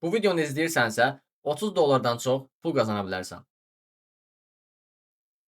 Bu videonu izləyirsənsə, $30 çox pul qazana bilərsən.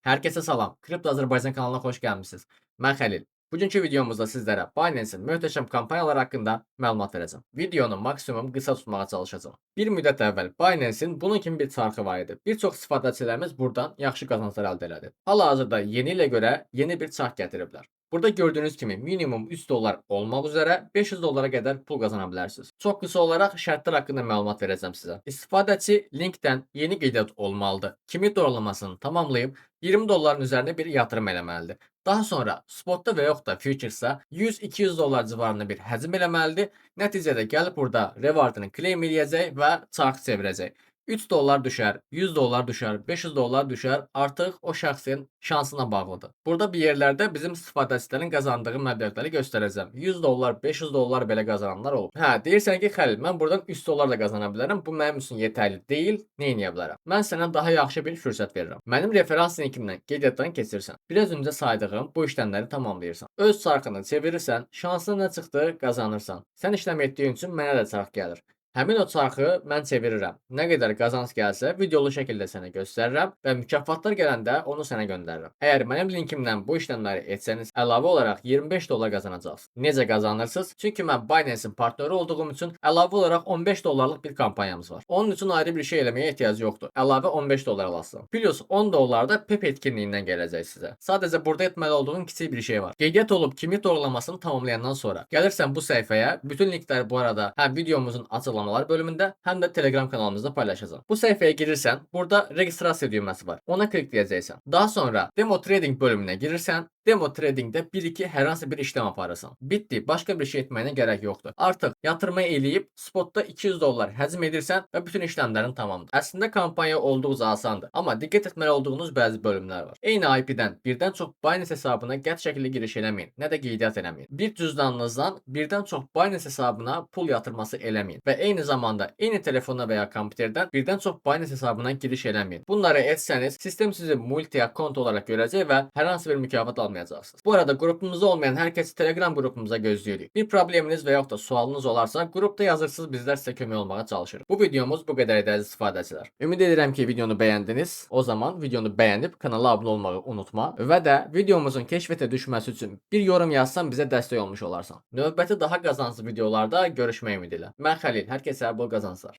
Hər kəsə salam. Kripto Azərbaycan kanalına xoş gəlmisiniz. Mən Xəlil. Bugünkü videomuzda sizlərə Binance-in möhtəşəm kampanyaları haqqında məlumat verəcəm. Videonu maksimum qısa tutmağa çalışacağam. Bir müddət əvvəl Binance-in bunun kimi bir çarxı var idi. Bir çox istifadəçilərimiz buradan yaxşı qazanclar əldə elədi. Hal-hazırda yeni ilə görə yeni bir çarx gətiriblər. Burada gördüyünüz kimi minimum $3 olmaq üzrə $500 qədər pul qazana bilərsiniz. Çox qısa olaraq şərtlər haqqında məlumat verəcəm sizə. İstifadəçi linkdən yeni qeydiyyat olmalıdır. Kimi doğrulamasını tamamlayıb $20 üzərində bir yatırım eləməlidir. Daha sonra spotda və yaxud da futuresda $100-200 civarında bir həcm eləməlidir. Nəticədə gəlib burada rewardını claim eləyəcək və çarx çevirəcək. $3 düşər, $100 düşər, $500 düşər, artıq o şəxsin şansına bağlıdır. Burada bir yerlərdə bizim istifadəçilərin qazandığı məbləğləri göstərəcəm. $100, $500 belə qazananlar olub. Hə, deyirsən ki, Xəlil, mən buradan $3 da qazana bilərəm. Bu mənim üçün yetərli deyil. Nə edə bilərəm? Mən sənə daha yaxşı bir fürsət verirəm. Mənim referans linkimdən qeydiyyatdan keçirsən. Biraz öncə saydığım bu işləmləri tamamlayırsan. Öz çarxını çevirirsən, şansına nə çıxdı, qazanırsan. Sən işləm etdiyin üçün mənə də çarx gəlir. Həmin o çarxı mən çevirirəm. Nə qədər qazanc gəlsə, videolu şəkildə sənə göstərirəm və mükafatlar gələndə onu sənə göndərirəm. Əgər mənim linkimdən bu işləmləri etsəniz, əlavə olaraq $25 qazanacaqsınız. Necə qazanırsınız? Çünki mən Binance-in partneri olduğum üçün əlavə olaraq $15 bir kampanyamız var. Onun üçün ayrı bir şey eləməyə ehtiyac yoxdur. Əlavə $15 alasın. Plus $10 da PEP etkinliyindən gələcək sizə. Sadəcə burada etməli olduğun kiçik bir şey var. Qeydiyyat olub kimlik doğrulamasını tamamlayandan sonra gəlirsən bu səhifəyə. Bütün linkləri bu arada həm videomuzun açıqlamasında bölümündə, həm də Telegram kanalımızda paylaşacağam. Bu səhifəyə girirsən, burada registrasiya düyməsi var. Ona klikləyəcəksən. Daha sonra Demo Trading bölümünə girirsən. Demo Tradingdə 1-2 hər hansı bir işlem aparırsan. Bitdi. Başqa bir şey etməyinə gərək yoxdur. Artıq yatırımı eləyib spotda $200 həcm edirsən və bütün işləmlərin tamamdır. Əslində kampanya olduqca asandır, amma diqqət etməli olduğunuz bəzi bölümlər var. Eyni IP-dən birdən çox Binance hesabına qəti şəkildə giriş eləməyin, nə də qeydiyyat eləməyin. Bir cüzdanınızdan birdən çox Binance hesabına pul yatırması eləməyin və eyni zamanda eyni telefona və ya kompüterdən birdən çox Binance hesabına giriş eləməyin. Bunları etsəniz, sistem sizi multi-account olaraq görəcək və hər hansı bir mükafat almayacaqsınız. Bu arada qrupumuzda olmayan hər kəsi Telegram qrupumuza gözləyirik. Bir probleminiz və yaxud da sualınız olarsa, qrupda yazırsınız, bizlər sizə kömək olmağa çalışırıq. Bu videomuz bu qədər idi əziz istifadəçilər. Ümid edirəm ki, videonu bəyəndiniz. O zaman videonu bəyənib kanala abunə olmağı unutma və də videomuzun keşfətə düşməsi üçün bir yorum yazsan bizə dəstək olmuş olarsan. Növbəti daha qazanclı videolarda görüşmək ümidi ilə. Mən Xəlil, hər kəsə bol qazanclar.